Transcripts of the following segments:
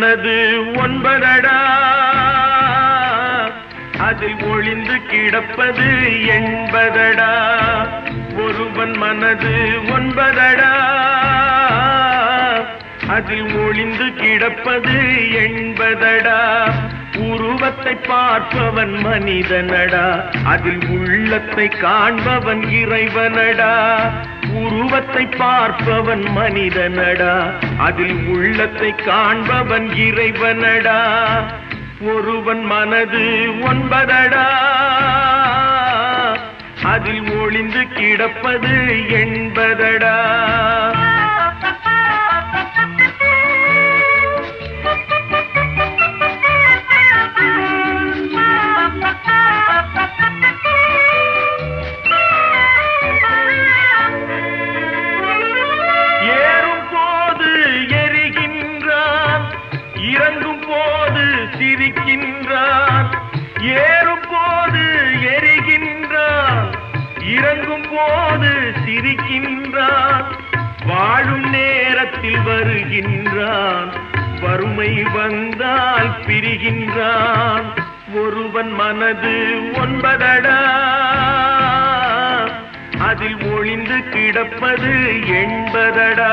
மனது ஒன்பதடா, அதில் ஒளிந்து கிடப்பது எண்பதடா. ஒருவன் மனது ஒன்பதடா, அதில் ஒளிந்து கிடப்பது எண்பதடா. உருவத்தை பார்ப்பவன் மனிதனடா, அதில் உள்ளத்தை காண்பவன் இறைவனடா. உருவத்தை பார்ப்பவன் மனிதனடா, அதில் உள்ளத்தை காண்பவன் இறைவனடா. ஒருவன் மனது ஒன்பதடா, அதில் ஒளிந்து கிடப்பது எண்பதடா. ஏறும் போது எரிகின்றான், இறங்கும் போது சிரிக்கின்றான். ஏறும் போது எரிகின்றான், இறங்கும் போது சிரிக்கின்றான். வாழும் நேரத்தில் வருகின்றான், வறுமை வந்தால் பிரிகின்றான். ஒருவன் மனது ஒன்பதடா, அதில் ஒளிந்து கிடப்பது எண்பதடா.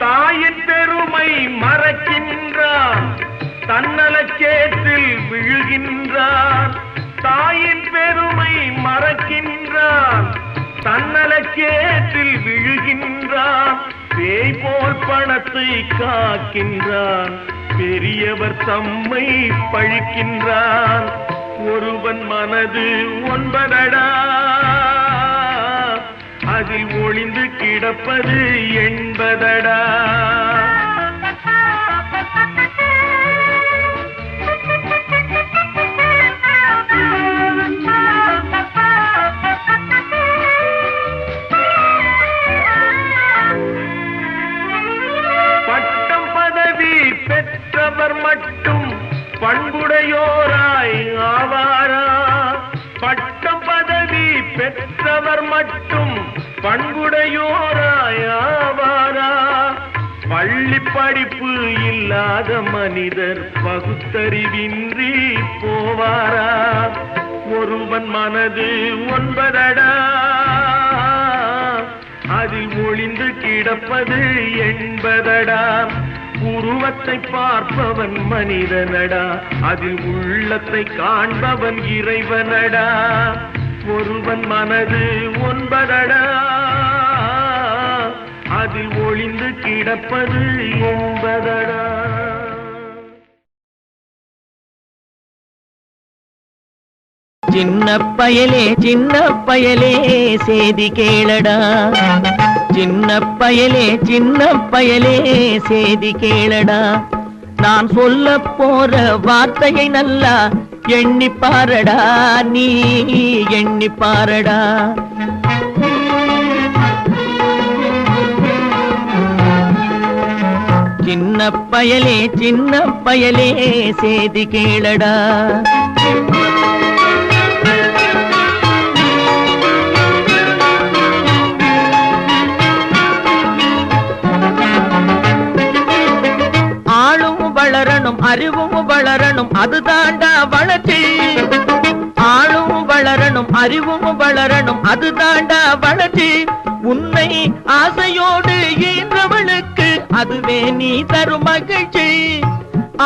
தாயின் பெருமை மறக்கின்றான், தன்னலச்சேற்றில் விழுகின்றான். தாயின் பெருமை மறக்கின்றான், தன்னலச்சேற்றில் விழுகின்றான். பேய் போல் பணத்தை காக்கின்றான், பெரியவர் தம்மை பழிக்கின்றான். ஒருவன் மனது ஒன்பதடா, அதில் ஒளிந்து கிடப்பது எண்பதடா. பட்டம் பதவி பெற்றவர் மட்டும் பண்புடையோராய் ஆவாரா? பட்டம் பதவி பெற்றவர் மட்டும் பண்புடையோராய் ஆவாரா? பள்ளி படிப்பு இல்லாத மனிதர் பகுத்தறிவின்றி போவாரா? ஒருவன் மனது ஒன்பதடா, அதில் ஒளிந்து கிடப்பது எண்பதடா. உருவத்தை பார்ப்பவன் மனிதனடா, அதில் உள்ளத்தை காண்பவன் இறைவனடா. ஒருவன் மனது ஒன்பதடா, அதில் ஒளிந்து கிடப்பது எண்பதடா. சின்ன பயலே சேதி கேளடா. சின்ன பயலே சேதி கேளடா. நான் சொல்ல போற வார்த்தையை நல்லா எண்ணி பாரடா, நீ எண்ணி பாரடா. சின்ன பயலே சேதி கேளடா. வளரணும், அறிவும் வளரணும், அதுதாண்டா வளர்ச்சி. ஆளும் வளரணும், அறிவும் வளரணும், அதுதாண்டா வளர்ச்சி. உன்னை ஆசையோடு ஈன்றவளுக்கு அதுவே நீ தரும் மகிழ்ச்சி.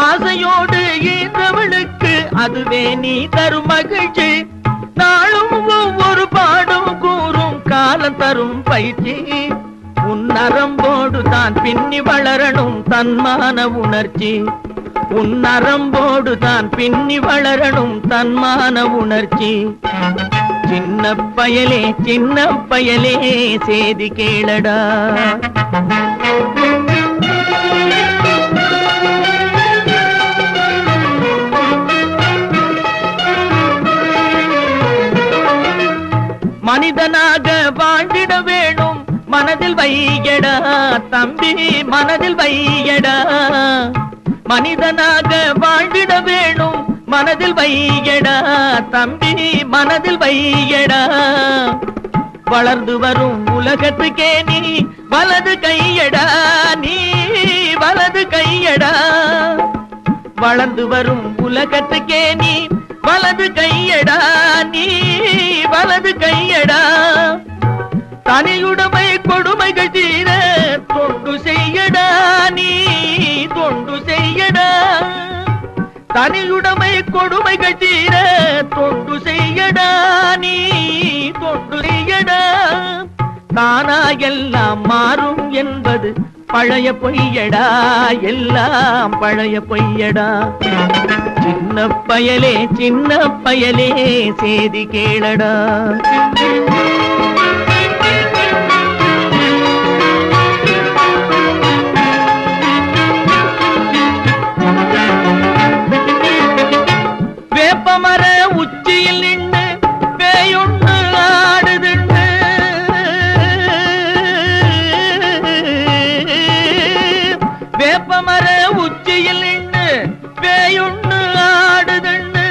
ஆசையோடு ஈன்றவளுக்கு அதுவே நீ தரும் மகிழ்ச்சி. நாளும் ஒவ்வொரு பாடும் கூறும் காலம் தரும் பயிற்சி. உன் நரம்போடு தான் பின்னி வளரணும் தன்மான உணர்ச்சி. உன் நரம்போடு தான் பின்னி வளரணும் தன்மான உணர்ச்சி. சின்ன பயலே சேதி கேளடா. மனிதனாக வாழ்ந்திட வேணும், மனதில் வையடா தம்பி, மனதில் வையடா. மனிதனாக வாழ்ந்திட வேணும், மனதில் வையடா தம்பி மனதில் வையடா வளர்ந்து வரும் உலகத்துக்கே நீ வலது கையடா நீ வலது கையடா வளர்ந்து வரும் உலகத்துக்கே நீ வலது கையடா நீ வலது கையடா தனியுடைமை கொடுமைகள் தீர தொண்டு செய்யடா நீ தொண்டு செய்யடா தனியுடைமை கொடுமைகள் தீர தொண்டு செய்யடா நீ தொண்டு செய்யடா தானா எல்லாம் மாறும் என்பது பழைய பொய்யடா எல்லாம் பழைய பொய்யடா சின்ன பயலே சேதி கேளடா வேப்பமர உச்சியில் நின்று பேயொன்று ஆடுதுண்டு வேப்பமர உச்சியில் நின்று பேயொன்று ஆடுதுண்டு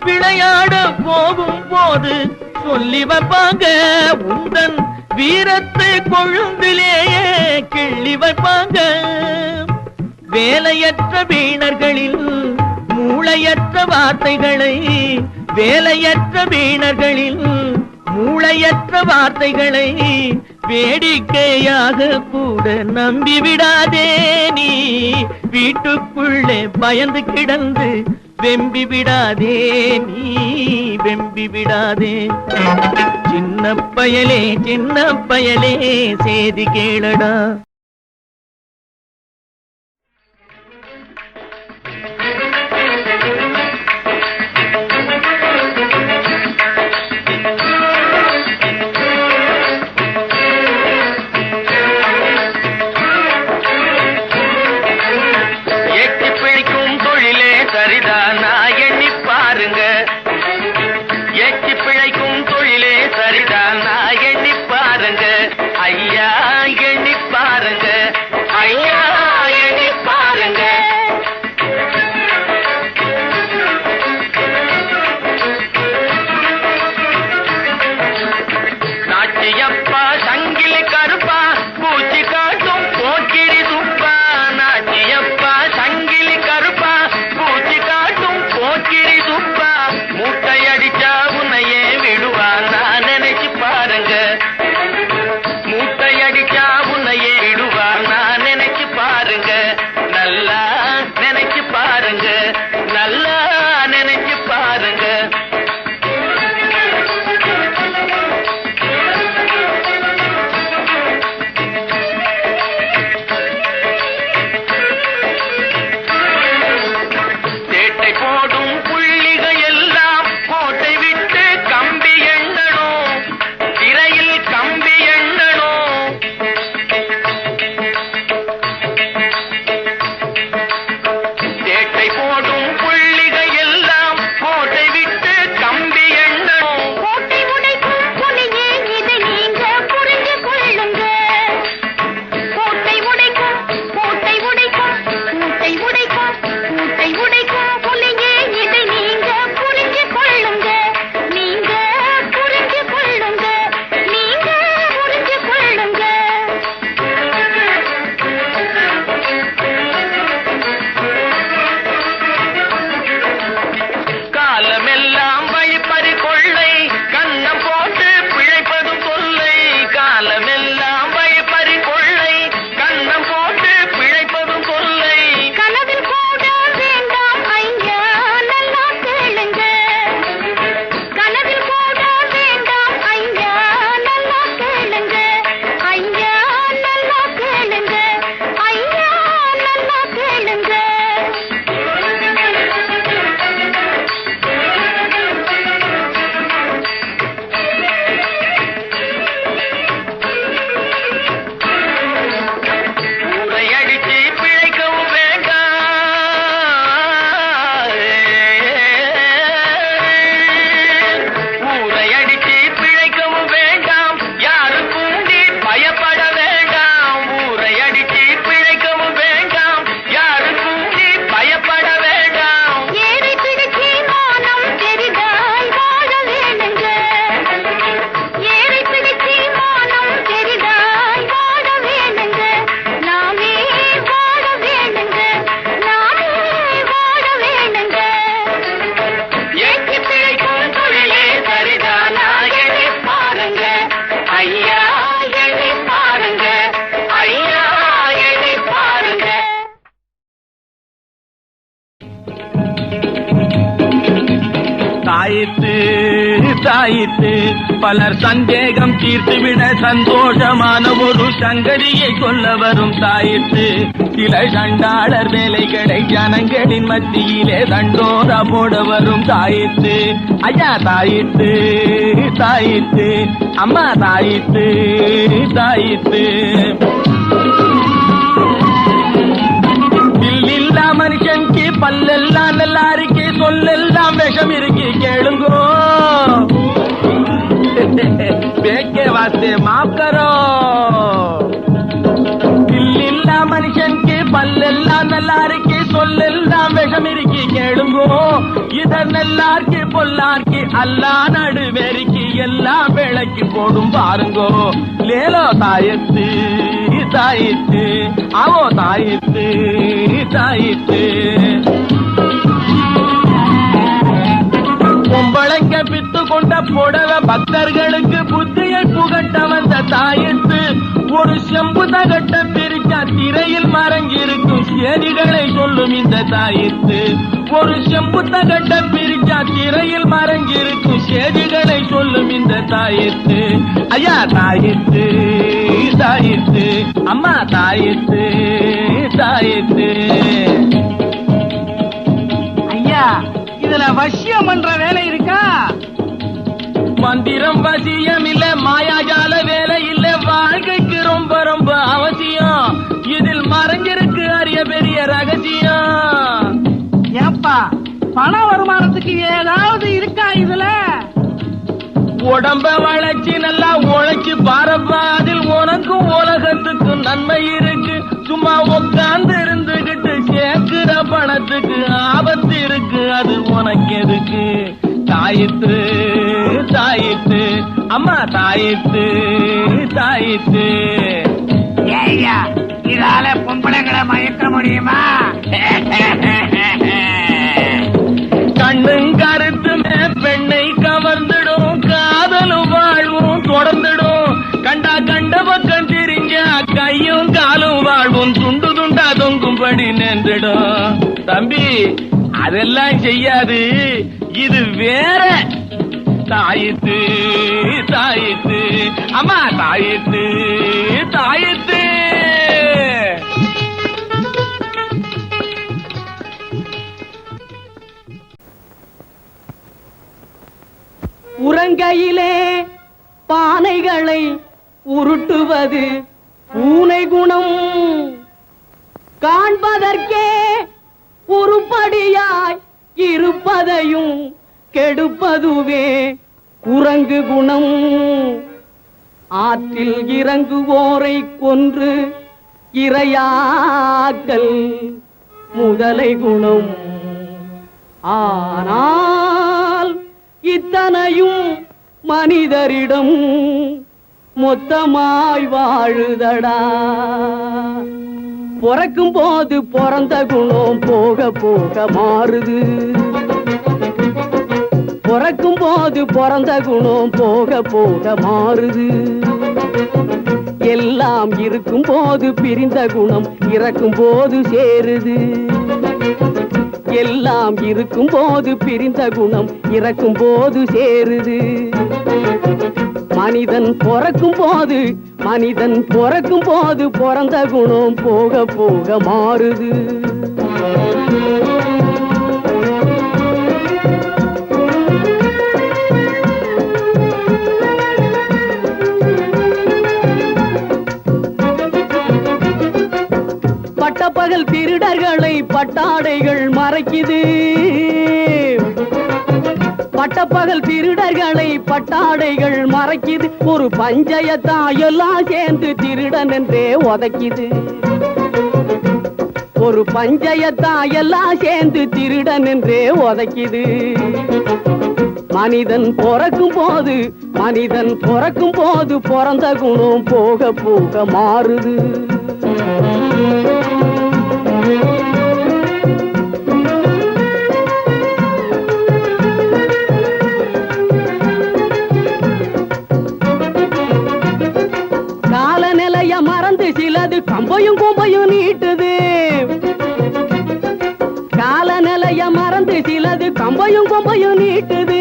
விளையாட போகும் போது சொல்லி வைப்பாங்க உந்தன் வீரத்தை கொழுந்திலேயே கிள்ளி வைப்பாங்க வேலையற்ற வீணர்களில் மூளையற்ற வார்த்தைகளை வேலையற்ற வீணர்களில் மூளையற்ற வார்த்தைகளை வேடிக்கையாக கூட நம்பிவிடாதே நீ வீட்டுக்குள்ளே பயந்து கிடந்து வெம்பி விடாதே நீ வெம்பி விடாதே சின்ன பயலே சேதி கேளடா பாருங்க ஐயா எண்ணி பாருங்க தாயித்து பலர் சந்தேகம் தீர்த்துவிட சந்தோஷமான ஒரு சங்கதியை சொல்ல வரும் தாயித்து சில சண்டாளர் வேலைகளை ஜனங்களின் மத்தியிலே தண்டோரா போட வரும் தாயித்து ஐயா தாயித்து தாயித்து அம்மா தாயித்து தாயித்து இல்லா மனுஷனுக்கு பல்லெல்லாம் நல்லா இருக்கு சொல்லெல்லாம் விஷம் இருக்கு கேளுங்கோ பேக்கே வாஸ்தே மாப் கரோ இல்லா மனுஷனுக்கு பல்லெல்லாம் நல்லா இருக்கு சொல்லெல்லாம் விஷம் இருக்கு கேளுங்கோ இதன் எல்லாருக்கு பொல்லாருக்கு அல்லா நடுவேறிக்கு எல்லாம் விளக்கி போடும் பாருங்கோ லேலோ தாயத்து தாயித்து அவோ தாயித்து தாயித்து பொம்பளைங்க பித்து கொண்ட புடவ பக்தர்களுக்கு புத்தியை புகட்ட வந்த தாயித்து ஒரு செம்பு தகட்ட பிரிச்சா திரையில் மறைஞ்சிருக்கும் சேதிகளை சொல்லும் இந்த தாயித்து ஒரு செம்பு தகட்ட பிரிச்சா திரையில் மறைஞ்சிருக்கும் சேதிகளை சொல்லும் இந்த தாயித்து ஐயா தாயித்து தாயித்து அம்மா தாயித்து தாயித்து ஐயா இதுல வசியம் பண்ற வேலை இருக்கா மந்திரம் வசியம் இல்ல மாயாஜால வேலை இல்ல வாழ்க்கைக்கு ரொம்ப ரொம்ப அவசியம் இதில் மறைஞ்சிருக்கு அரிய பெரிய ரகசியம் ஏப்பா பண வருமானத்துக்கு ஏதாவது இருக்கா இதுல உடம்ப வளைச்சு நல்லா உழைச்சு பாரப்பா அதில் உனக்கும் உலகத்துக்கும் நன்மை இருக்கு சும்மா உட்கார்ந்து இருந்துகிட்டு கேட்கிற பணத்துக்கு ஆபத்து இருக்கு அது உனக்கு எதுக்கு தாயித்து தாயித்து அம்மா தாயித்து தாயித்து ஐயா இதால பொம்பளைங்களை மயக்க முடியுமா கண்ணும் கருத்துமே பெண்ணை கவர்ந்துடும் காதலும் வாழ்வும் தொடர்ந்துடும் கண்டா கண்ட பக்கம் திரிஞ்ச கையும் காலும் வாழ்வும் துண்டு துண்டா தொங்கும்படி நின்றுடும் தம்பி அதெல்லாம் செய்யாது இது வேற தாயித்து தாயித்து அம்மா தாயித்து தாயித்து உறங்கையிலே பானைகளை உருட்டுவது பூனை குணம் காண்பதற்கே உருப்படியாய் இருப்பதையும் கெடுப்பதுவே குரங்கு குணம் ஆற்றில் இறங்குவோரை கொன்று இரையாக்கல் முதலை குணம் ஆனால் இத்தனையும் மனிதரிடம் மொத்தமாய் வாழுதடா பிறக்கும் போது பிறந்த குணம் போக போக மாறுது பிறக்கும் போது பிறந்த குணம் போக போக மாறுது எல்லாம் இருக்கும் போது பிரிந்த குணம் இறக்கும் போது சேருது எல்லாம் இருக்கும் போது பிரிந்த குணம் இறக்கும் போது சேருது மனிதன் பிறக்கும் போது பிறந்த குணம் போக போக மாறுது பட்டப்பகல் திருடர்களை பட்டாடைகள் மறைக்குது பட்டப்பகல் திருடர்களை பட்டாடைகள் மறைக்குது ஒரு பஞ்சயத்தான் எல்லாம் சேர்ந்து திருடன் என்றே உதைக்குது ஒரு பஞ்சயத்தான் எல்லாம் சேர்ந்து திருடன் என்றே உதைக்குது மனிதன் பிறக்கும் போது பிறந்த குணம் போக போக மாறுது காலநிலைய மறந்து சிலது கம்பையும் கும்பையும் நீட்டுது காலநிலைய மறந்து சிலது கம்பையும் கும்பையும் நீட்டுது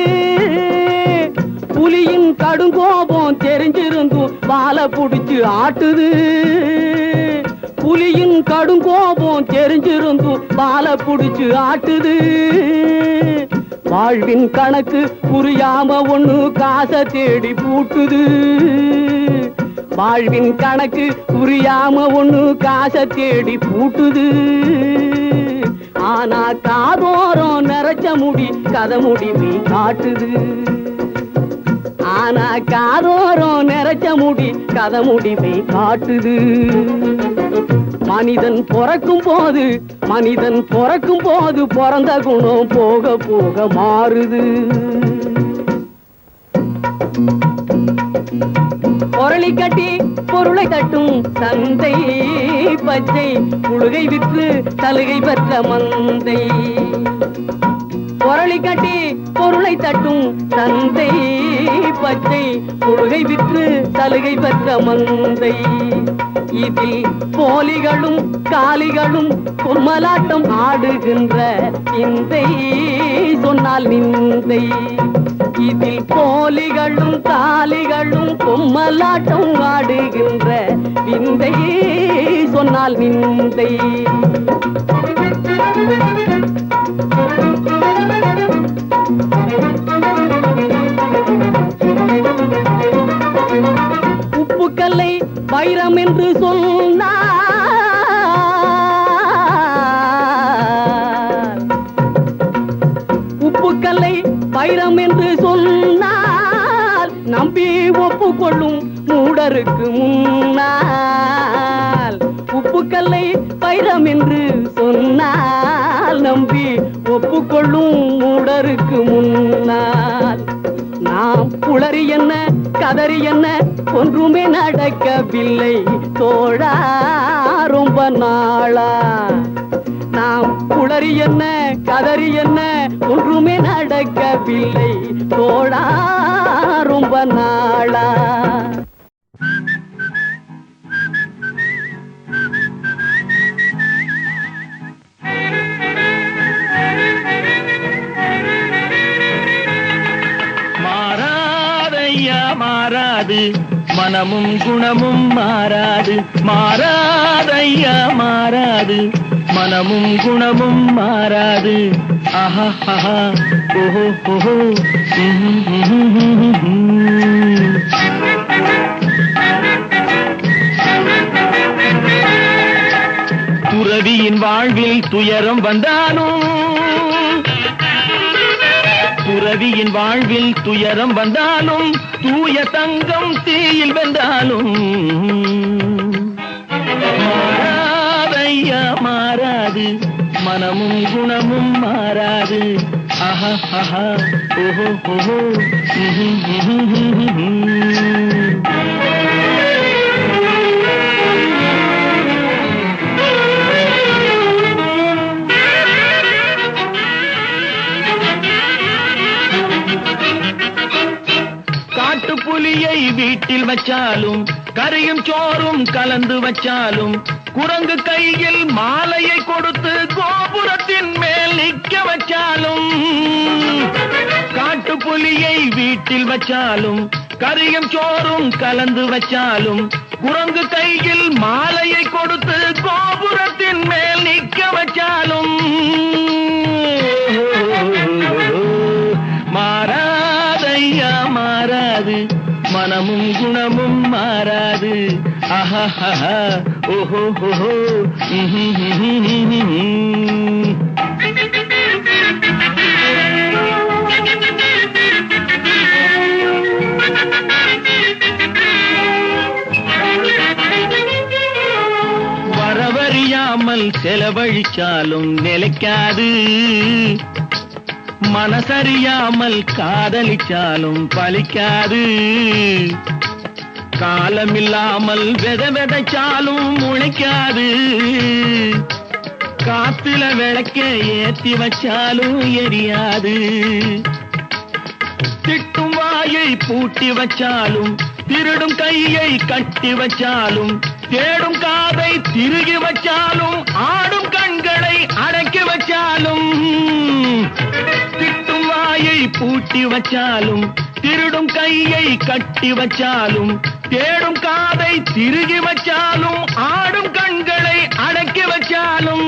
புலியின் கடுங்கோபம் தெரிஞ்சிருந்தும் வாலை புடிச்சு ஆட்டுது. புலியின் கடுங்கோபம் தெரிஞ்சிருந்தும் வாலை புடிச்சு ஆட்டுது. வாழ்வின் கணக்கு புரியாம ஒண்ணு காசை தேடி பூட்டுது. வாழ்வின் கணக்கு புரியாம ஒண்ணு காசை தேடி பூட்டுது. ஆனா காதோரம் நிறைச்ச முடி கதை முடிவை காட்டுது. ஆனா காதோரம் நிறைச்ச முடி கதை முடிவை காட்டுது. மனிதன் பிறக்கும் போது பிறந்த குணம் போக போக மாறுது. பொருளை கட்டி பொருளை தட்டும் சந்தை பச்சை புழுகை விற்று சலுகை பெற்ற மந்தை. பொருளை கட்டி பொருளை தட்டும் சந்தை பச்சை புழுகை விற்று சலுகை பெற்ற மந்தை. இதில் போலிகளும் காலிகளும் கும்மலாட்டம் ஆடுகின்ற விந்தை சொன்னால் நிந்தை. இதில் போலிகளும் காலிகளும் கும்மலாட்டம் ஆடுகின்ற விந்தை சொன்னால் நிந்தை. உப்புக்கல்லை வைரம் என்று சொன்னார். உப்புக்கல்லை வைரம் என்று சொன்னால் நம்பி ஒப்புக்கொள்ளும் மூடருக்கு முன்னால். உப்புக்கல்லை வைரம் என்று சொன்னால் நம்பி ஒப்புக்கொள்ளும் மூடருக்கு முன்னால். நாம் புலரி என்ன கதறி என்ன ஒன்றுமே நடக்கவில்லை தோழா ரொம்ப நாளா. நாம் புலரி என்ன கதறி என்ன ஒன்றுமே நடக்கவில்லை தோழா ரொம்ப நாளா. மாறாது மனமும் குணமும் மாறாது. மாறாதையா மாறாது மனமும் குணமும் மாறாது. ஆஹா ஆஹா ஓஹோ ஓஹோ. துறவியின் வாழ்வில் துயரம் வந்தாலும் துறவியின் வாழ்வில் துயரம் வந்தாலும் தூய தங்கம் தீயில் வென்றாலும் மாறாதையா மாறாது மனமும் குணமும் மாறாது. ஆஹா ஆஹா ஓஹோ ஓஹோ. புலியை வீட்டில் வச்சாலும் கறியும் சோறும் கலந்து வச்சாலும் குரங்கு கையில் மாலையை கொடுத்து கோபுரத்தின் மேல் நிற்க வச்சாலும். காட்டு புலியை வீட்டில் வச்சாலும் கறியும் சோறும் கலந்து வச்சாலும் குரங்கு கையில் மாலையை கொடுத்து கோபுரத்தின் மேல் நிற்க வச்சாலும் மாறாதையா மாறாது மனமும் குணமும் மாறாது. ஆஹா ஆஹா ஓஹோ ஓஹோ. வரவறியாமல் செலவழிச்சாலும் நிலைக்காது. மனசறியாமல் காதலிச்சாலும் பலிக்காது. காலமில்லாமல் விதைச்சாலும் முளைக்காது. காத்துல விளக்க ஏத்தி வச்சாலும் எரியாது. திட்டும் வாயை பூட்டி வச்சாலும் திருடும் கையை கட்டி வச்சாலும் தேடும் காதை திருகி வச்சாலும் ஆடும் கண்களை அடக்கி வச்சாலும் திட்டும் வாயை பூட்டி வச்சாலும் திருடும் கையை கட்டி வச்சாலும் தேடும் காதை திருகி வச்சாலும் ஆடும் கண்களை அடக்கி வச்சாலும்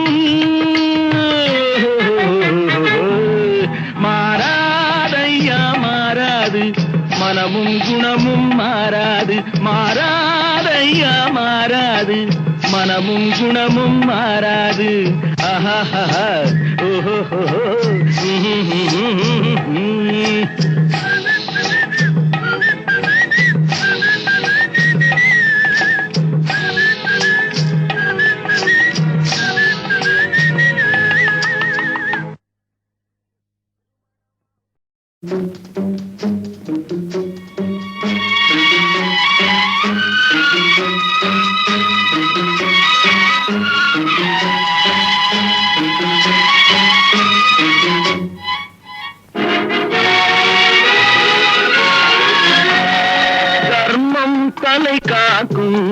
மாறாதையா மாறாது மனமும் குணமும் மாறாது மாறாதையா மாறாது மனமும் குணமும் மாறாது ஆஹா ஓஹோ தலை காக்கும்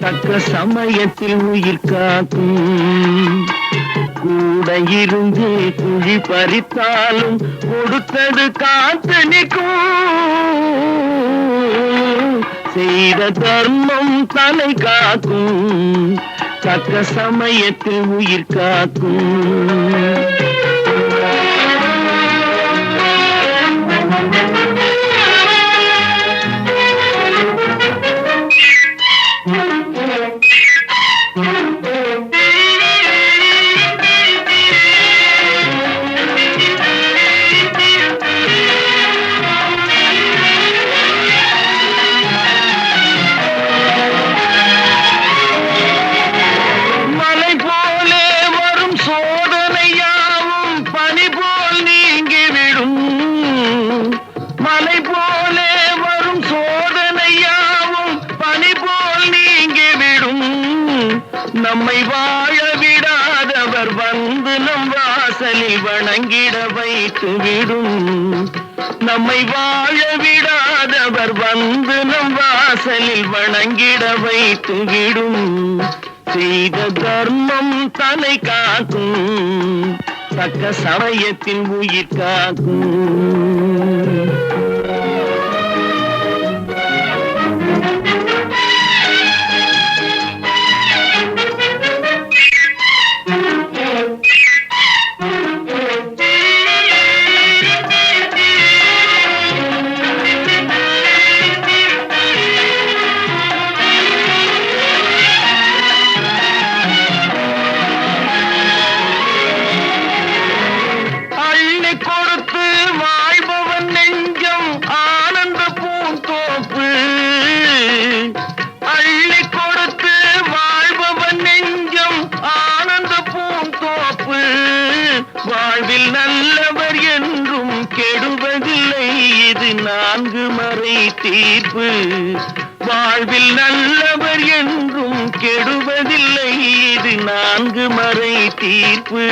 தக்க சமயத்தில் உயிர் காக்கும் கூட இருந்து குழி பறித்தாலும் கொடுத்தது காத்து நிற்கும் செய்த தர்மம் தலை காக்கும் தக்க சமயத்தில் உயிர் காக்கும் நம்மை வாழ விடாதவர் வந்து நம் வாசலில் வணங்கிட வைத்து விடும் நம்மை வாழ விடாதவர் வந்து நம் வாசலில் வணங்கிட வைத்து விடும் செய்த தர்மம் தலை காக்கும் தக்க சமயத்தின் உயிர் காக்கும் வாழ்வில் நல்லவர் என்றும் கெடுவதில்லை இது நான்கு மறை தீர்ப்பு வாழ்வில் நல்லவர் என்றும் கெடுவதில்லை இது நான்கு மறை தீர்ப்பு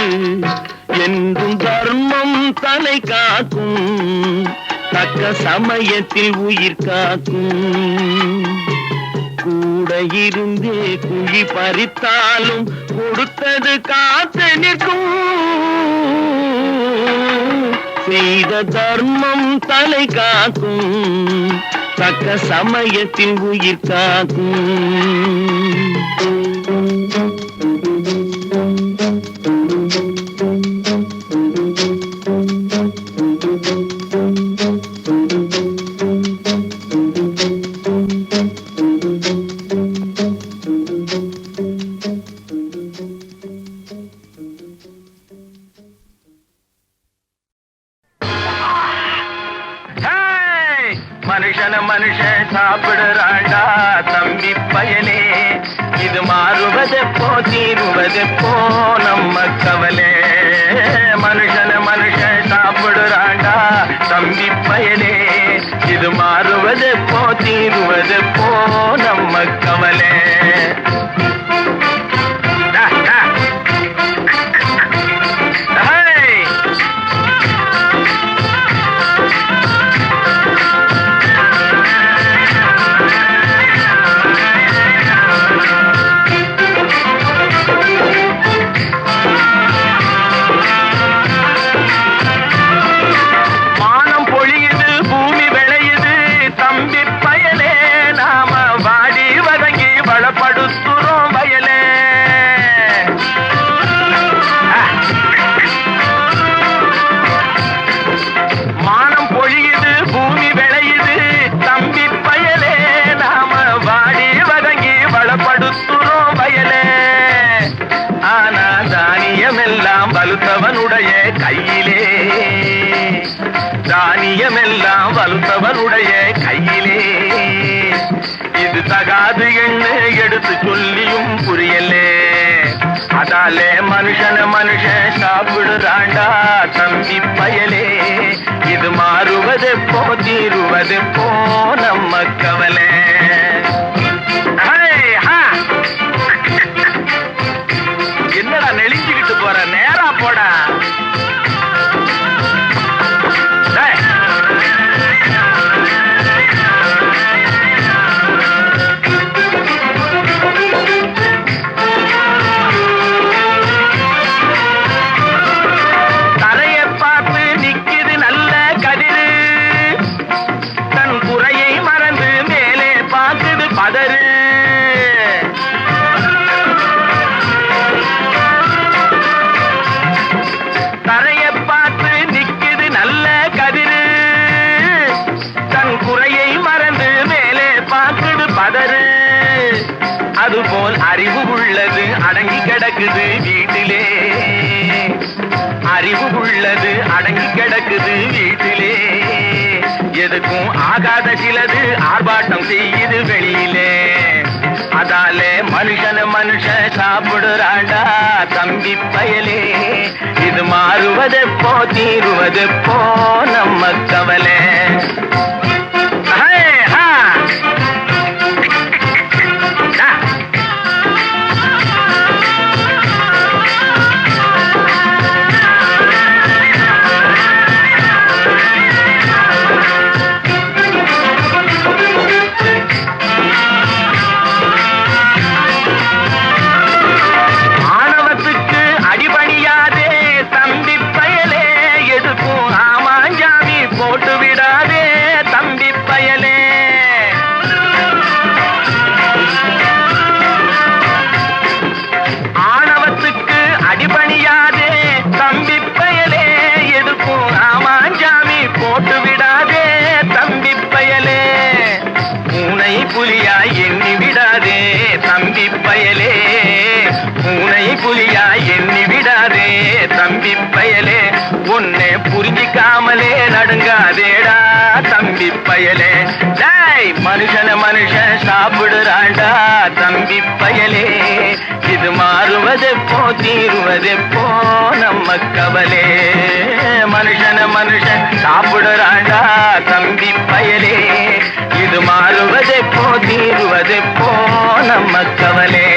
என்றும் தர்மம் தலை காக்கும் தக்க சமயத்தில் உயிர் காக்கும் கூட இருந்தே குழி பறித்தாலும் கொடுத்தது காத்து நிற்கும் செய்த தர்மம் தலை காக்கும் தக்க சமயத்தில் உயிர் காக்கும் மனுஷன மனுஷன் சாப்பிடுறாண்டா தம்பி பயலே இது மாறுவதெப்போ தீருவதெப்போ நம்ம கவலை மனுஷன மனுஷன் சாப்பிடுறாண்டா தம்பி பயலே இது மாறுவதெப்போ தீருவதெப்போ நம்ம கவலை கையிலே, தானியமெல்லாம் வலுத்தவனுடைய கையிலே. இது தகாது என்று எடுத்து சொல்லியும் புரியலே. அதாலே மனுஷன் சாப்பிடுறாண்டா தம்பி பயலே. இது மாறுவதெப்போ தீருவதெப்போ நம்ம கவலை. என்னடா நெளிஞ்சுக்கிட்டு போற, நேரா போடா. தரையை பார்த்து நிக்குது நல்ல கதிரு, தன் குறையை மறந்து மேலே பார்க்குது பதறு. தரையை பார்த்து நிக்குது நல்ல கதிரு, தன் குறையை மறந்து மேலே பார்க்குது பதறு. அதுபோல் அறிவு உள்ளது அடங்கி கிடக்குது வீட்டிலே, அறிவு உள்ளது அடங்கி கிடக்குது வீட்டிலே. எதுக்கும் ஆகாத சிலது ஆர்ப்பாட்டம் செய்யுது வெளியிலே. அதாலே மனுஷன் சாப்பிடுறாண்டா தம்பி பயலே. இது மாறுவதெப்போ தீருவதெப்போ நம்ம கவலை. போட்டு விடாதே தம்பி பயலே. ஆணவத்துக்கு அடிபணியாதே தம்பி பயலே. எதுக்கும் ஆமாஞ்சாமி போட்டு விடாதே தம்பி பயலே. பூனை புலியாய் எண்ணி விடாதே தம்பி பயலே. பூனை புலியாய் எண்ணி விடாதே தம்பி பயலே. உன்னை புரிஞ்சிக்காமலே நடுங்காதேடா தம்பி பயலே. டேய் மனுஷன் சாப்பிடுறாண்டா தம்பி பயலே. இது மாறுவதெப்போ தீருவதெப்போ நம்ம கவலை. மனுஷன் சாப்பிடுறாண்டா தம்பி பயலே. இது மாறுவதெப்போ தீருவதெப்போ நம்ம கவலை.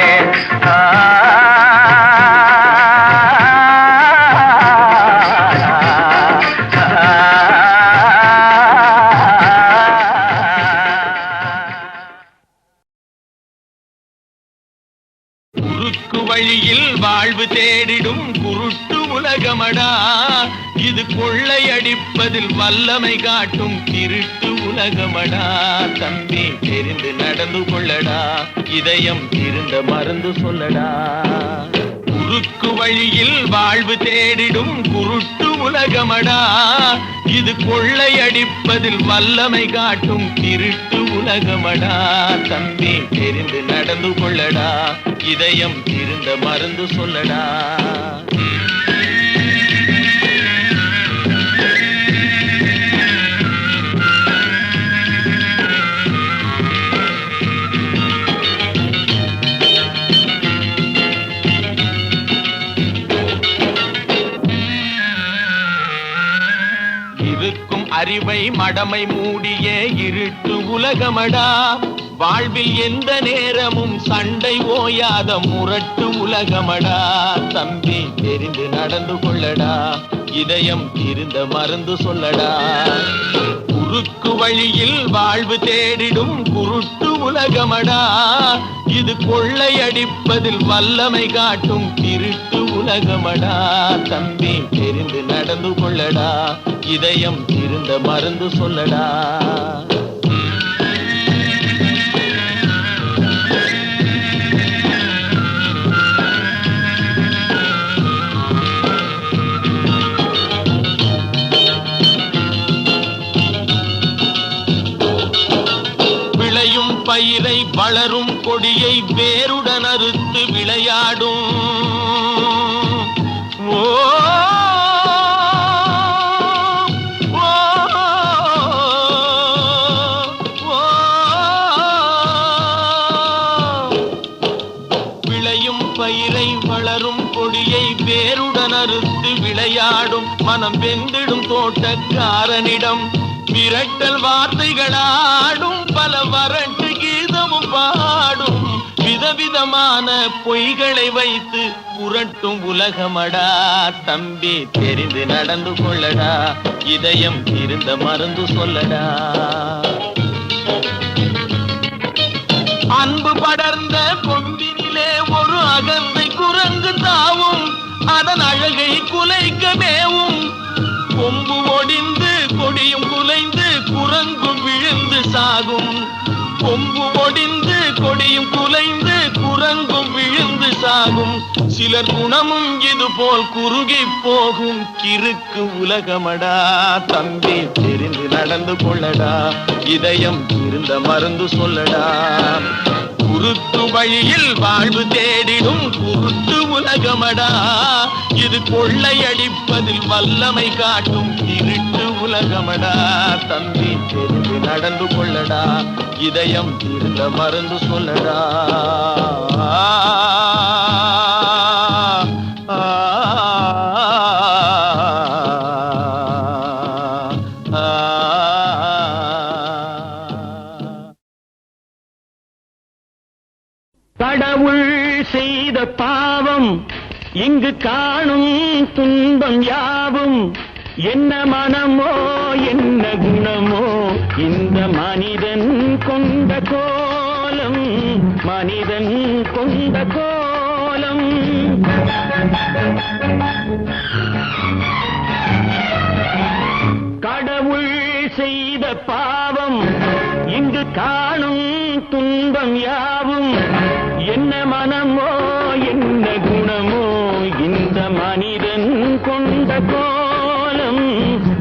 குறுக்கு வழியில் வாழ்வு தேடிடும் குருட்டு உலகமடா. இது கொள்ளையடிப்பதில் வல்லமை காட்டும் திருட்டு உலகமடா. தம்பி தெரிந்து நடந்து கொள்ளடா, இதயம் இருந்த மருந்து சொல்லடா. குறுக்கு வழியில் வாழ்வு தேடிடும் குருட்டு உலகமடா. இது கொள்ளையடிப்பதில் வல்லமை காட்டும் திருட்டு உலகமடா. தம்பி தெரிந்து நடந்து கொள்ளடா, இதயம் இருந்த மருந்து சொல்லடா. இருக்கும் அறிவை மடமை மூடிய இருட்டு உலகமடா. வாழ்வில் எந்த நேரமும் சண்டை ஓயாத முரட்டு உலகமடா. தம்பி தெரிந்து நடந்து கொள்ளடா, இதயம் இருந்த மருந்து சொல்லடா. குறுக்கு வழியில் வாழ்வு தேடிடும் குருட்டு உலகமடா. இது கொள்ளையடிப்பதில் வல்லமை காட்டும் திருட்டு உலகமடா. தம்பி தெரிந்து நடந்து கொள்ளடா, இதயம் இருந்த மருந்து சொல்லடா. பயிரை வளரும் கொடியை வேருடன் அறுத்து விளையாடும். ஓ நிறை வளரும் கொடியை வேருடன் அறுத்து விளையாடும் மனம் வெந்திடும் தோட்டக்காரனிடம் மிரட்டல் வார்த்தைகளாடும் பல வறட்டு கீதமும் பாடும் விதவிதமான பொய்களை வைத்து புரட்டும் உலகமடா. தம்பி தெரிந்து நடந்து கொள்ளடா, இதயம் இருந்த மருந்து சொல்லடா. அன்பு படர்ந்த கொம்பினிலே ஒரு அகந்தை குரங்கு தாவும், அதன் அழகை குலைக்க மேவும். கொம்பு ஒடிந்து கொடியும் குலைந்து குரங்கும் விழுந்து சாகும். கொம்பு ஒடிந்து கொடியும் குலைந்து குரங்கும் விழுந்து சாகும். சிலர் குணமும் இது போல் குறுகி போகும் கிறுக்கு உலகமடா. தம்பி தெரிந்து நடந்து கொள்ளடா, இதயம் இருந்த மருந்து சொல்லடா. குருட்டு வழியில் வாழ்வு தேடிடும் குருட்டு உலகமடா. இது கொள்ளையடிப்பதில் வல்லமை காட்டும் திருட்டு உலகமடா. தம்பி தெரிந்து நடந்து கொள்ளடா, இதயம் இருந்த மருந்து சொல்லடா. கடவுள் செய்த பாவம் இங்கு காணும் துன்பம் யாவும், என்ன மனமோ என்ன குணமோ இந்த மனிதன் கொண்ட கோலம், மனிதன் கொண்ட கோலம். கடவுள் செய்த பாவம் இங்கு காணும் துன்பம் யாவும், என்ன மனமோ என்ன குணமோ இந்த மனிதன் கொண்ட கோலம்,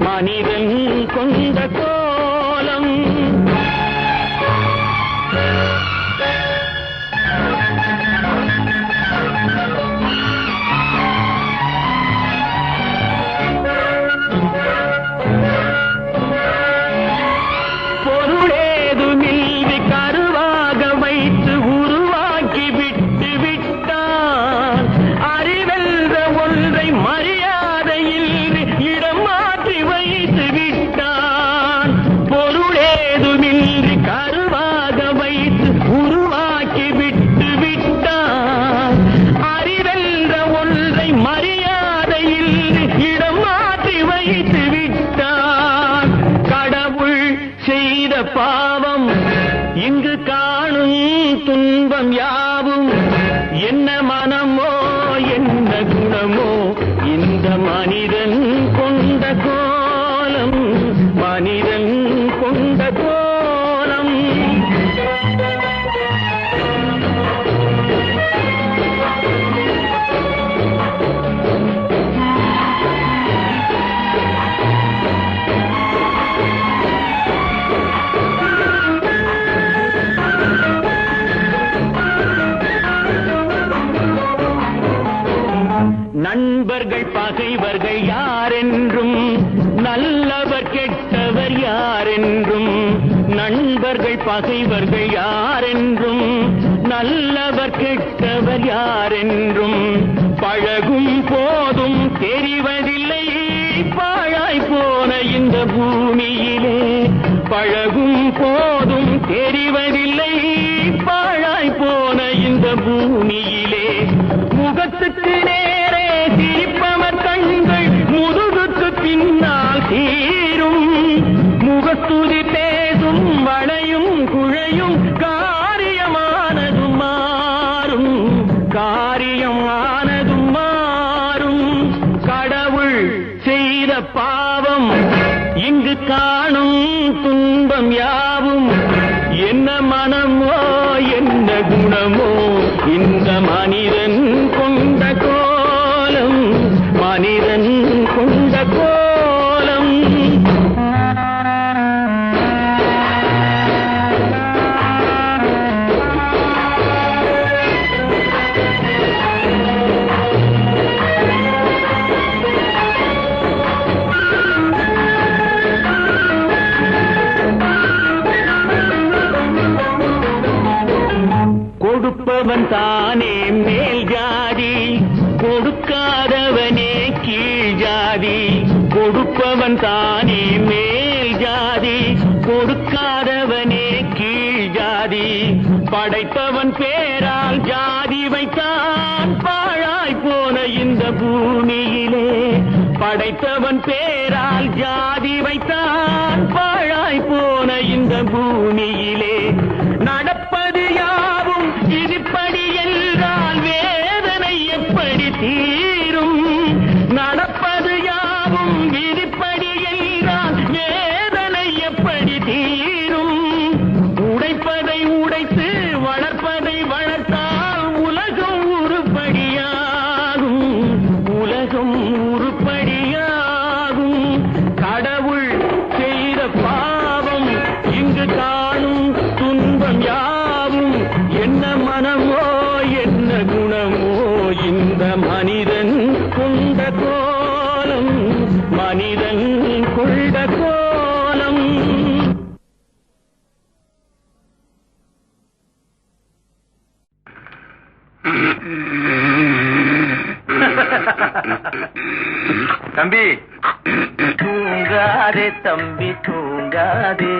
மனிதன் கொண்ட கோலம். பொருளேதுமில்லை கருவாக வைத்து உருவாக்கி விட்டு விட்டான். அறிவென்ற ஒன்றை மரியாதையில் இடம் மாற்றி வைத்து விட்டான். பொருளேதுமில்லை கருவாக வைத்து உருவாக்கி விட்டு விட்டான். அறிவென்ற ஒன்றை மரியாதையில் இடம் மாற்றி வைத்து விட்டான். கடவுள் செய்த பாவம் இங்கு காணும் துன்பம் யாவும், என்ன மனமோ என்ன குணமோ இந்த மனிதன் கொண்ட கோலம், மனிதன் கொண்ட கோலம். நண்பர்கள் பகைவர்கள் யாரென்றும், நல்லவர் கெட்டவர் யாரென்றும். நண்பர்கள் பகைவர்கள் யாரென்றும், நல்லவர் கெட்டவர் யாரென்றும். பழகும் போதும் தெரிவதில்லை பாழாய் போன இந்த பூமியிலே. பழகும் போதும் தெரிவதில்லை பாழாய் போன இந்த பூமியிலே. முகத்துக்கு நேரே சிரிப்பவர் கண்கள் முதுகுக்கு பின்னால் தீரும். முகத்துதி பேசும் வளையும் குழையும் காரியமானதும் மாறும், காரியமானதும் மாறும். கடவுள் செய்த பாவம் இங்கு காணும் துன்பம் யாவும், என்ன மனமோ என்ன குணமோ இந்த மனிதன் கொண்ட கோலம், மனிதன் கொண்ட கோலம். கொடுப்பவன் தானே மேல் ஜாதி, கொடுப்பவன் தானே மேல் ஜாதி, கொடுக்காதவனே கீழ் ஜாதி. படைப்பவன் பேரால் ஜாதி வைத்தான் பாழாய் போன இந்த பூமியிலே. படைத்தவன் பேரால் ஜாதி வைத்தான் பாழாய் போன இந்த பூமியிலே. நடப்பது யாவும் இதுபடி என்றால் வேதனை எப்படி தீரும்? நடப்பது யாவும் விதிப்படி என்றால் வேதனை எப்படி தீரும்? உடைப்பதை உடைத்து வளர்ப்பதை வளர்த்தால் உலகம் உருப்படியாகும், உலகம் உருப்படியாகும். கடவுள் செய்த பாவம் இங்கு காணும் துன்பம் யாவும் என்ன மனமோ என்ன குணமோ இந்த மனிதன் கொண்ட கோலம், மனிதன் கொண்ட கோலம். தம்பி தூங்காதே தம்பி தூங்காதே,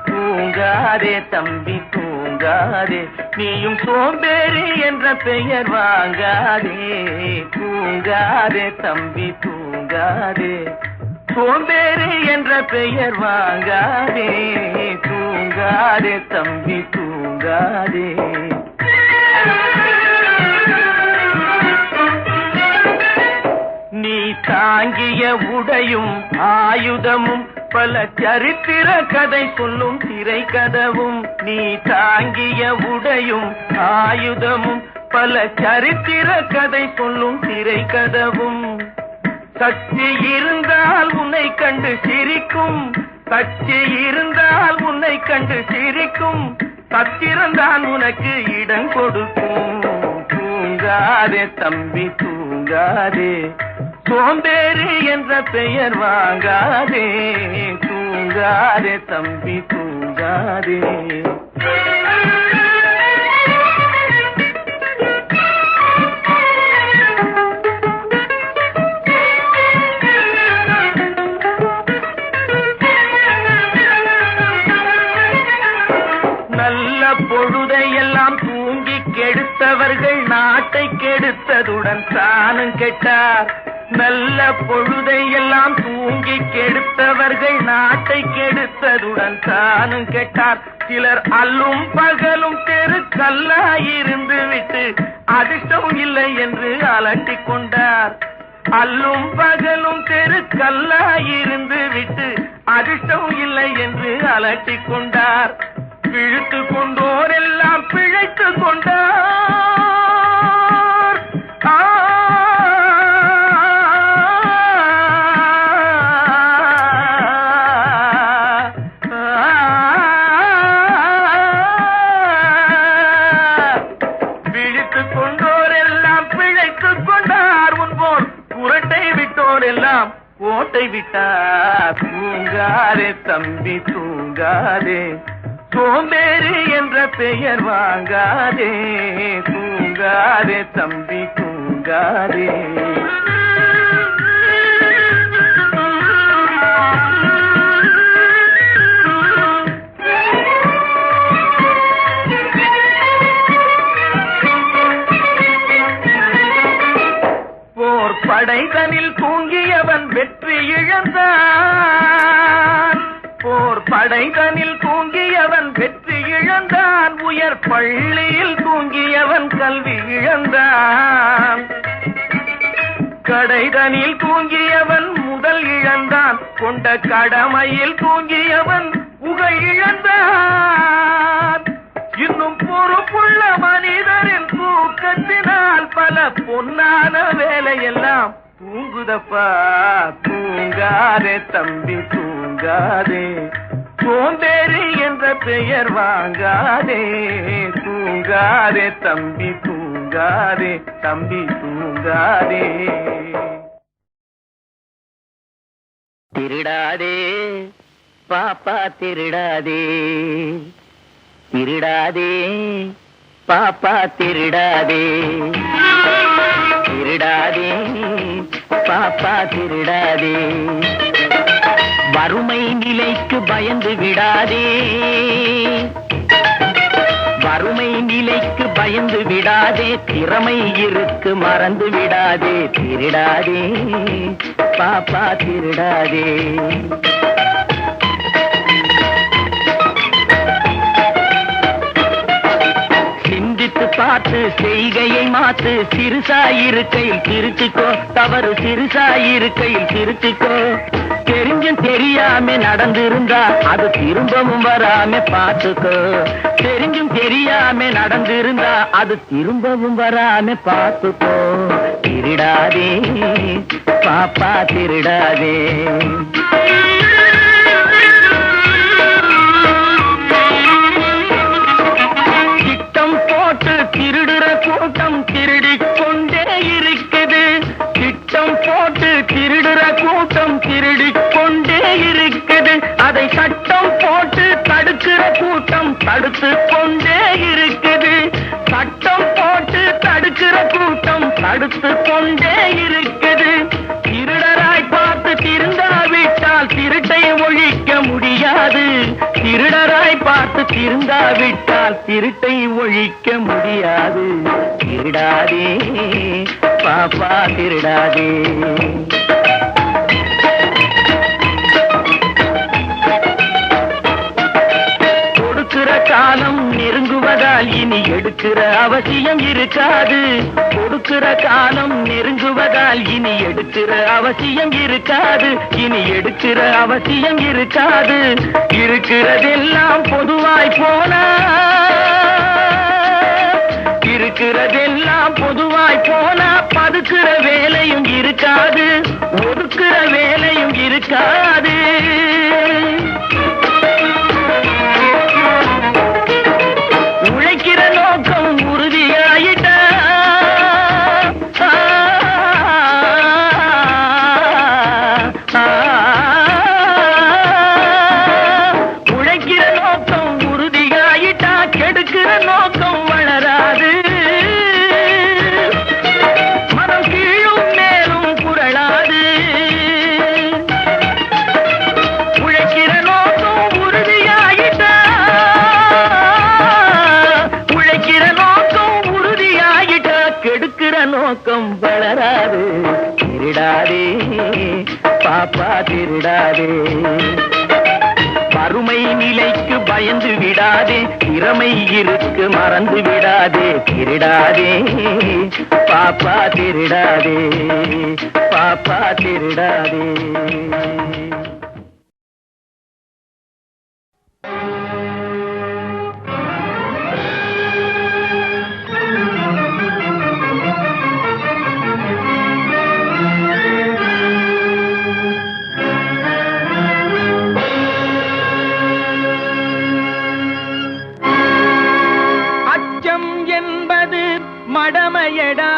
தூங்காதே தம்பி தூங்காதே, நீயும் சோம்பேறி என்ற பெயர் வாங்காதே. தூங்காதே தம்பி தூங்காதே, சோம்பேறி என்ற பெயர் வாங்காதே. தூங்காதே தம்பி தூங்காதே. நீ தாங்கிய உடையும் ஆயுதமும் பல சரித்திர கதை சொல்லும் திரை கதவும். நீ தாங்கிய உடையும் ஆயுதமும் பல சரித்திர கதை சொல்லும் திரை கதவும். சக்தி இருந்தால் உன்னை கண்டு சிரிக்கும், சக்தி இருந்தால் உன்னை கண்டு சிரிக்கும். சத்திரந்தான் உனக்கு இடம் கொடுக்கும். தூங்காதே தம்பி தூங்காதே, சோம்பேறி என்ற பெயர் வாங்காதே. தூங்காதே தம்பி தூங்காதே. நல்ல பொழுதையெல்லாம் தூங்கி கெடுத்தவர்கள் நாட்டை கெடுத்ததுடன் தானும் கெட்டார். நல்ல பொழுதை எல்லாம் தூங்கி கெடுத்தவர்கள் நாட்டை கெடுத்ததுடன் தானும் கெட்டார். சிலர் அல்லும் பகலும் தெருக்கல்லாயிருந்து விட்டு அதிர்ஷ்டம் இல்லை என்று அலட்டிக் கொண்டார். அல்லும் பகலும் தெருக்கல்லாயிருந்து விட்டு அதிர்ஷ்டம் இல்லை என்று அலட்டிக் கொண்டார். பிழைத்து கொண்டோர் எல்லாம் பிழைத்து கொண்டார். பிழைத்து கொண்டோர் எல்லாம் பிழைத்து கொண்டார். உன்போல் புரட்டை விட்டோர் எல்லாம் கோட்டை விட்டார். தூங்காதே தம்பி தூங்காதே, சோம்பேறி என்ற பெயர் வாங்காதே. தூங்காதே தம்பி தூங்காதே. போர் படைதனில் தூங்கியவன் வெற்றி இழந்தான். போர் படைதனில் தூங்கியவன் வெற்றி இழந்தான். உயர் பள்ளியில் தூங்கியவன் கல்வி இழந்தான். கடைதனில் தூங்கியவன் முதல் இழந்தான். கொண்ட கடமையில் தூங்கியவன் புகழ் இழந்தான். இன்னும் பொறுப்புள்ள மனிதரின் தூக்கத்தினால் பல பொன்னான வேலையெல்லாம் தூங்குதப்பா. தூங்காதே தம்பி தூங்காதே, சோம்பேறி என்ற பெயர் வாங்காதே. தூங்காதே தம்பி தூங்காதே, தம்பி தூங்காதே. திருடாதே பாப்பா திருடாதே, திருடாதே பாப்பா திருடாதே, திருடாதே பாப்பா பாப்பா திருடாதே. வறுமை நிலைக்கு பயந்து விடாதே, வறுமை நிலைக்கு பயந்து விடாதே, திறமை இருக்கு மறந்து விடாதே, திருடாதே பாப்பா திருடாதே. சிந்தித்து பார்த்து செய்கையை மாத்து, சிறுசாயிருக்கையில் திருத்துக்கோ, தவறு சிறுசாயிருக்கையில் திருத்துக்கோ. தெரிஞ்சும் தெரியாம நடந்திருந்தா அது திரும்பவும் வராம பார்த்துக்கோ, தெரிஞ்சும் தெரியாம நடந்திருந்தா அது திரும்பவும் வராம பார்த்துக்கோ. திருடாதே பாப்பா திருடாதே. திட்டம் போட்டு திருடுற கூட்டம் திருடிக் கொண்டே இருக்குது, திட்டம் போட்டு திருடுற கூட்டம் திருடிக் கொண்டே இருக்குது, அதை சட்டம் போட்டு தடுக்கிற கூட்டம் தடுத்து கொண்டே இருக்குது, சட்டம் போட்டு தடுக்கிற கூட்டம் தடுத்து கொண்டே இருக்குது. திருடராய் பார்த்து திருந்தாவிட்டால் திருட்டை ஒழிக்க முடியாது, திருடராய் பார்த்து திருந்தாவிட்டால் திருட்டை ஒழிக்க முடியாது. திருடாதே பாப்பா திருடாதே. கொடுக்கிற காலம் நெருங்குவதால் இனி எடுக்கிற அவசியம் இருக்காது, கொடுக்கிற காலம் நெருங்குவதால் இனி எடுக்கிற அவசியம் இருக்காது, இனி எடுக்கிற அவசியம் இருக்காது. இருக்கிறதெல்லாம் பொதுவாய் போனா, இருக்கிறதெல்லாம் பொதுவாய் போனா பதுக்கிற வேலையும் இருக்காது, ஒதுக்கிற வேலையும் இருக்காது. உழைக்கிற நோக்கம் உறுதியாயிட்ட, உழைக்கிற நோக்கம் உறுதியாயிட்டா கெடுக்கிற நோக்கம் வளராது, மனம் கீழும் மேலும் புரளாது. உழைக்கிற நோக்கம் உறுதியாயிட்டா, உழைக்கிற நோக்கம் உறுதியாயிட்டா கெடுக்கிற நோக்கம் வளராது. திருடாதே பாப்பா திருடாதே. வறுமை நிலைக்கு பயந்து விடாதே, திறமை இருக்கு மறந்து விடாதே, திருடாதே பாப்பா திருடாதே, பாப்பா திருடாதே. மடமையடா,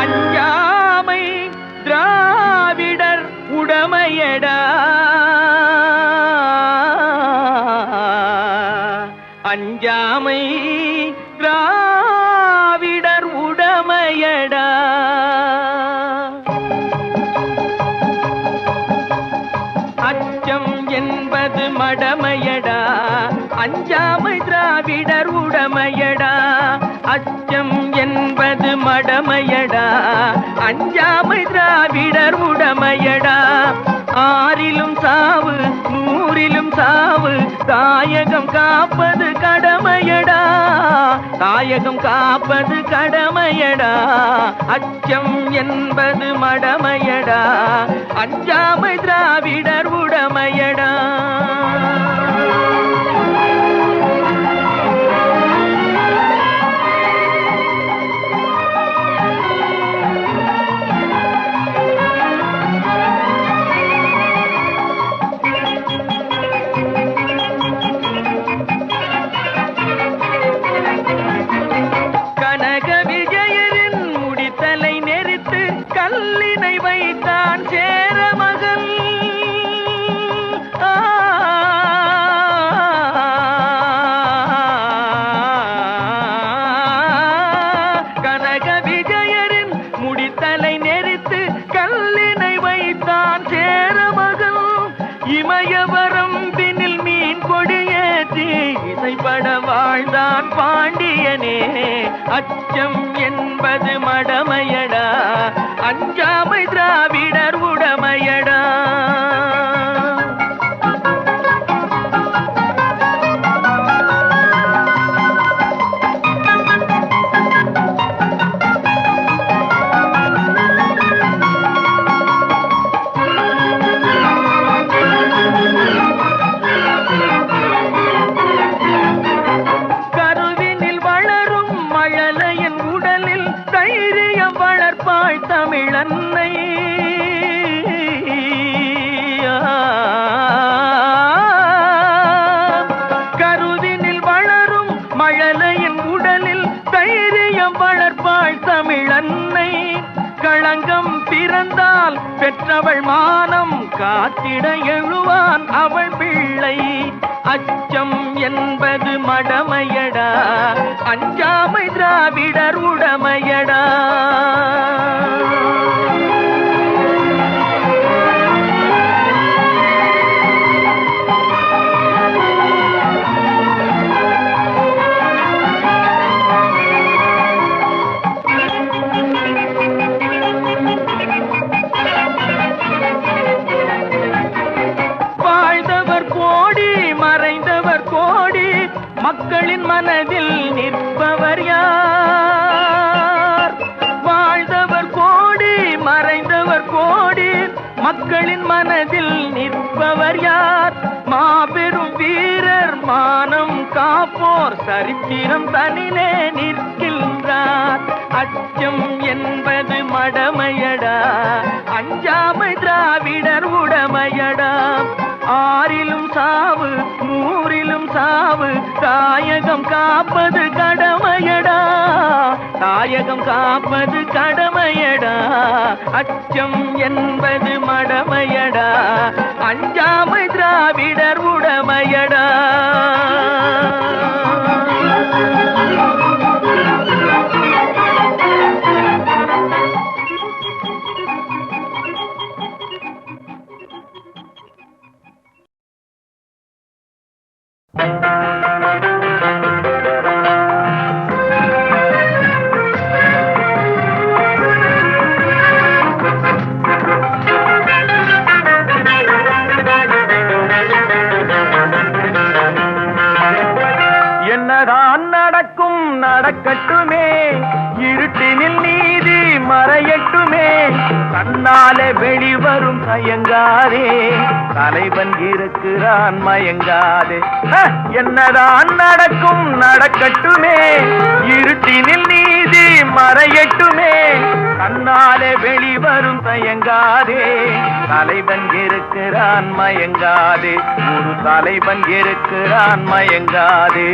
அஞ்சாமை திராவிடர் உடமையடா, அஞ்சாமை திராவிடர் உடமையடா. அச்சம் என்பது மடமையடா, அஞ்சாமை திராவிடர் உடமையடா, அச்சம் என்பது மடமையடா, அஞ்சாமை திராவிடர் உடமையடா. ஆறிலும் சாவு நூறிலும் சாவு, தாயகம் காப்பது கடமையடா, தாயகம் காப்பது கடமையடா. அச்சம் என்பது மடமையடா, அஞ்சாமை திராவிடர் உடமையடா. வைத்தான் சேர மகன். அச்சம் என்பது மடமையடா, அஞ்சாமை திராவிடர் உடமையடா. தமிழன்னை கருவினில் வளரும் மழலையின் உடலில் தைரியம் வளர்ப்பாள் தமிழன்னை. களங்கம் பிறந்தால் பெற்றவள் மானம் காத்திட எழுவான் அவள் பிள்ளை. அச்சம் என்பது மடமையடா, அஞ்சாமை திராவிடர் உடமையடா. மக்களின் மனதில் நிற்பவர் யார்? வாழ்ந்தவர் கோடி மறைந்தவர் கோடி, மக்களின் மனதில் நிற்பவர் யார்? மாபெரும் வீரர் மானம் காப்போர் சரித்திரம் தனிலே நிற்கின்றார். அச்சம் என்பது மடமையடா, அஞ்சாமை திராவிடர் உடமையடா. ஆறிலும் சாவு நூறிலும் சாவு, தாயகம் காப்பது கடமையடா, தாயகம் காப்பது கடமையடா. அச்சம் என்பது மடமையடா, அஞ்சாமை திராவிடர் உடமையடா. என்னதான் நடக்கும் நடக்கட்டுமே, இருட்டினில் நீதி மறையட்டுமே, கண்ணாலே வெளிவரும் தயங்காதே, தலைவன் இருக்கிறான் மயங்காதே. என்னதான் நடக்கும் நடக்கட்டுமே, இருட்டினில் நீதி மறையட்டுமே, கண்ணாலே வெளிவரும் தயங்காதே, தலைவன் இருக்கிறான் மயங்காதே, ஒரு தலைவன் இருக்கிறான் மயங்காதே.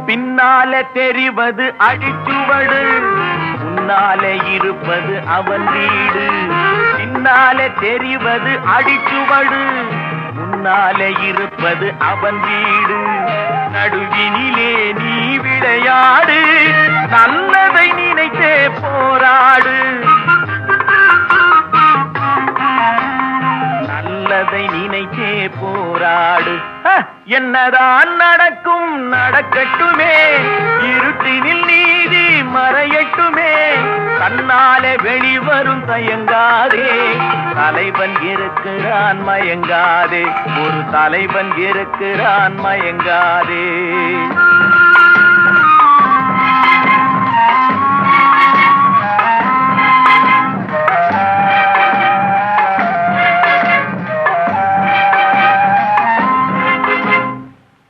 பின்னாலே தெரிவது அடிச்சுவடு, முன்னாலே இருப்பது அவன் வீடு. பின்னாலே தெரிவது அடிச்சுவடு, முன்னாலே இருப்பது அவன் வீடு. நடுவினிலே நீ விளையாடு, நல்லதை நினைத்தே போராடு, நல்லதை நினைத்தே போராடு. என்னதான் நடக்கும் நடக்கட்டுமே, இருட்டினில் நீதி மறையட்டுமே, கண்ணாலே வெளிவரும் தயங்காதே, தலைவன் இருக்கிறான் மயங்காதே, ஒரு தலைவன் இருக்கிறான் மயங்காதே.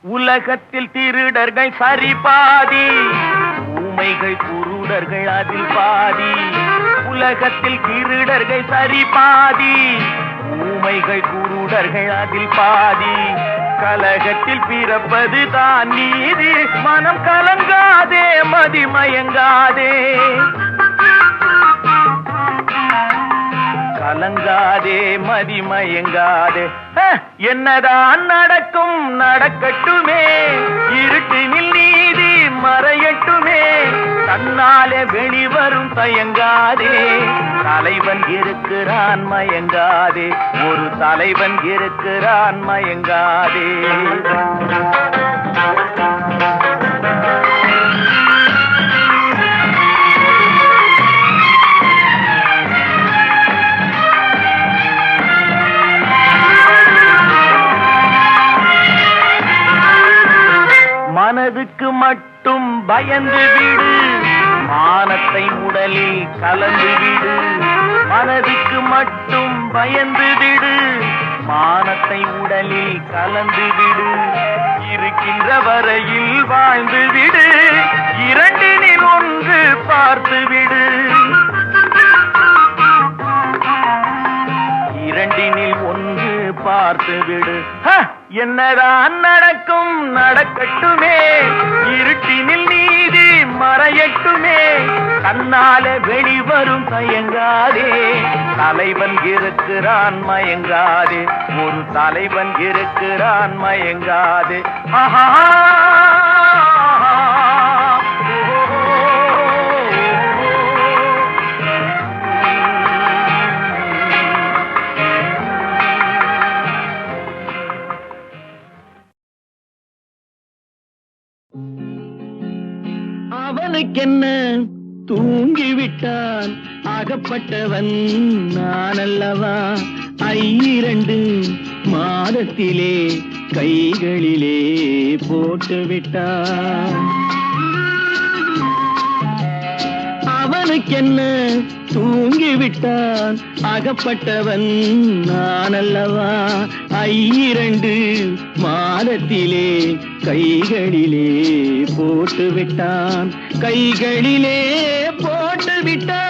உலகத்தில் திருடர்கள் சரி பாதி, ஊமைகள் குருடர்கள் அதில் பாதி. உலகத்தில் திருடர்கள் சரி பாதி, ஊமைகள் குருடர்கள் அதில் பாதி. கலகத்தில் பிறப்பது தான் நீதி, மனம் கலங்காதே மதிமயங்காதே, கலங்காதே மதிமயங்காதே. என்னதான் நடக்கும் நடக்கட்டுமே, இருட்டினில் நீதி வெளிவரும் தயங்காதே தலைவன் இருக்கிறான் மயங்காதே ஒரு தலைவன் இருக்கிறான் மயங்காதே மனதுக்கு மட்டும் பயந்து விடு மானத்தை உடலில் கலந்து விடு மனதுக்கு மட்டும் பயந்து விடு மானத்தை உடலில் கலந்து விடு இருக்கின்ற வரையில் வாழ்ந்து விடு இரண்டினில் ஒன்று பார்த்து விடு இரண்டினில் ஒன்று பார்த்து விடு என்னதான் நடக்கும் நடக்கட்டுமே இருட்டினில் நீதி மறையட்டுமே தன்னால வெளிவரும் தயங்காதே தலைவன் இருக்கிறான் மயங்காதே ஒரு தலைவன் இருக்கிறான் மயங்காதே ஆஹா அவனுக்கென்ன தூங்கிவிட்டான் அகப்பட்டவன் நான் அல்லவா 2 மாதத்திலே கைகளிலே போட்டுவிட்டான் அவனுக்கென்ன தூங்கிவிட்டான் அகப்பட்டவன் நான் அல்லவா 2 மாதத்திலே கைகளிலே போட்டுவிட்டான் கைகளிலே போட்டுவிட்டான்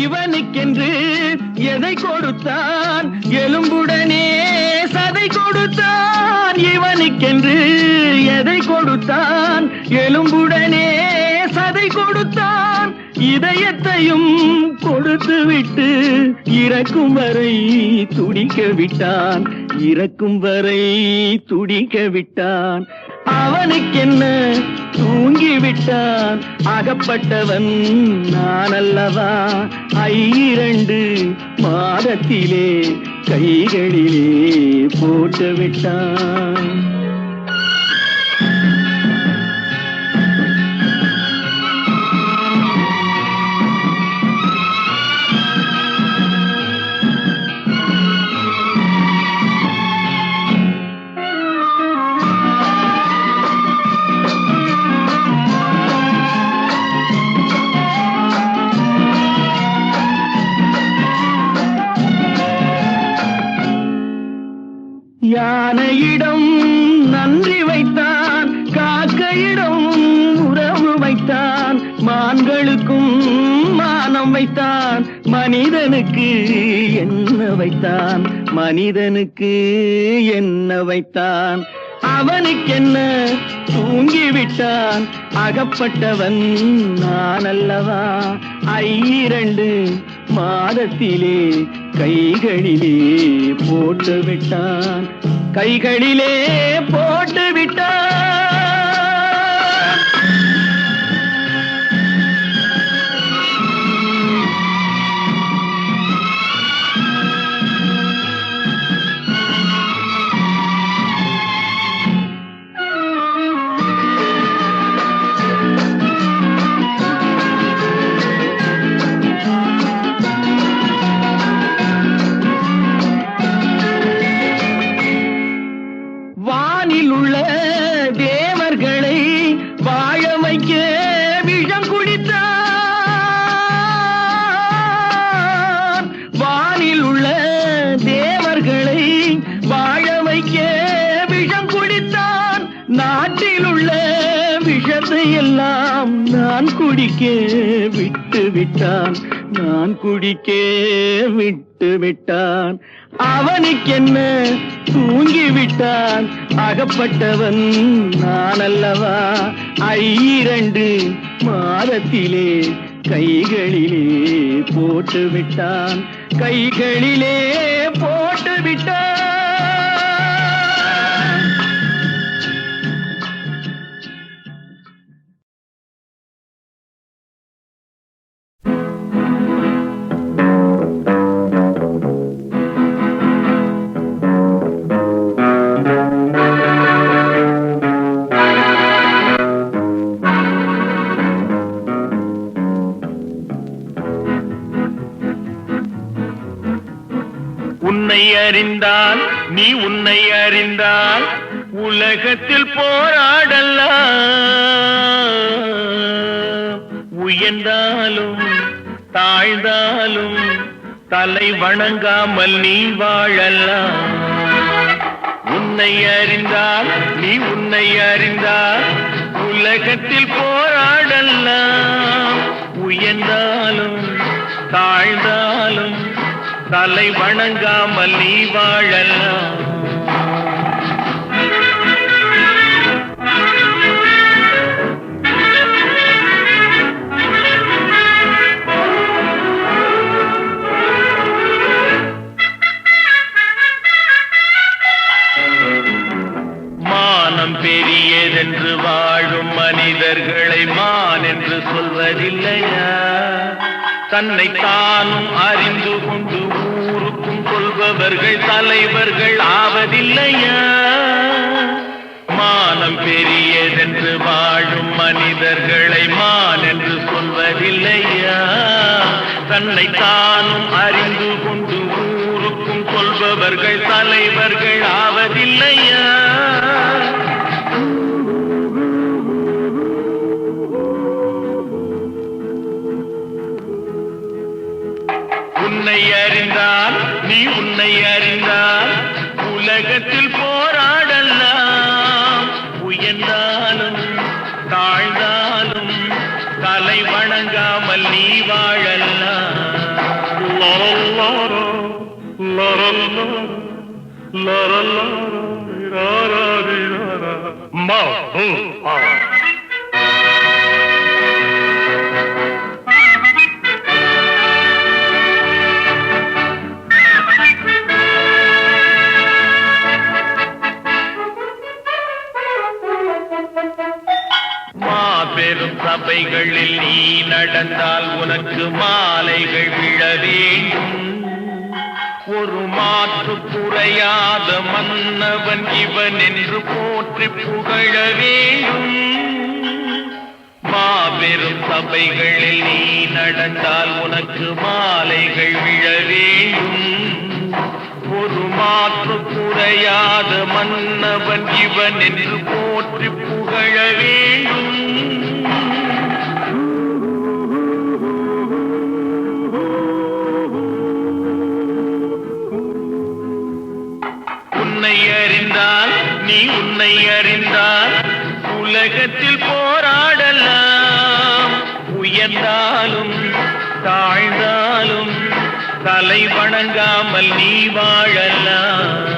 இவனுக்கென்று எதை கொடுத்தான் எலும்புடனே சதை கொடுத்தான் இவனுக்கென்று எதை கொடுத்தான் எலும்புடனே சதை கொடுத்தான் இதயத்தையும் கொடுத்து விட்டு இறக்கும் வரை துடிக்க விட்டான் இறக்கும் வரை துடிக்க விட்டான் அவனுக்கென்ன தூங்கிவிட்டான் அகப்பட்டவன் நான் அல்லவா 2 மாதத்திலே கைகளிலே போட்டுவிட்டான் யானையிடம் நன்றி வைத்தான் காக்கையிடம் உறவு வைத்தான் மான்களுக்கும் மானம் வைத்தான் மனிதனுக்கு என்ன வைத்தான் மனிதனுக்கு என்ன வைத்தான் அவனுக்கென்ன தூங்கிவிட்டான் அகப்பட்டவன் நான் அல்லவா 2 மாதத்திலே கைகளிலே போட்டுவிட்டான் கைகளிலே போட்டுவிட்டான் வானில் உள்ள தேவ குடிக்க விட்டு விட்டான், நான் குடிக்க விட்டு விட்டான். அவனுக்கென்ன தூங்கி விட்டான், அகப்பட்டவன் நான் அல்லவா. 2 மாதத்திலே கைகளிலே போட்டு விட்டான், கைகளிலே போட்டு விட்டான். உன்னை அறிந்தால் நீ உன்னை அறிந்தால் உலகத்தில் போராடலாம். உயர்ந்தாலும் தாழ்ந்தாலும் தலை வணங்காமல் நீ வாழலாம். உன்னை அறிந்தால் நீ உன்னை அறிந்தால் உலகத்தில் போராடலாம். உயர்ந்தாலும் தாழ்ந்தாலும் தலை வணங்காமல் நீ வாழலாம். மானம் பெரியதென்று வாழும் மனிதர்களை மான் என்று சொல்வதில்லையா? தன்னை தானும் அறிந்து கொண்டு ஊருக்கும் சொல்பவர்கள் தலைவர்கள் ஆவதில்லையா? மானம் பெரியதென்று வாழும் மனிதர்களை மான் என்று சொல்வதில்லையா? தன்னை தானும் அறிந்து கொண்டு ஊருக்கும் சொல்பவர்கள் தலைவர்கள் ஆவதில்லையா? உன்னை அறிந்தால் நீ உன்னை அறிந்தால் உலகத்தில் போராடலாம். உயர்ந்தாலும் தாழ்ந்தாலும் தலை வணங்காமல் நீ வாழலாம். மாபெரும் சபைகளில் நீ நடந்தால் உனக்கு மாலைகள் விழ வேண்டும். ஒரு மாற்று குறையாத மன்னவன் இவன் என்று போற்றி புகழ வேண்டும். மாபெரும் சபைகளில் நீ நடந்தால் உனக்கு மாலைகள் விழ வேண்டும். ஒரு மாற்று குறையாத மன்னவன் இவன் என்று போற்றி புகழ வேண்டும். உன்னை அறிந்தால் நீ உன்னை அறிந்தால் உலகத்தில் போராடலாம். உயர்ந்தாலும் தாழ்ந்தாலும் தலை வணங்காமல் நீ வாழலாம்.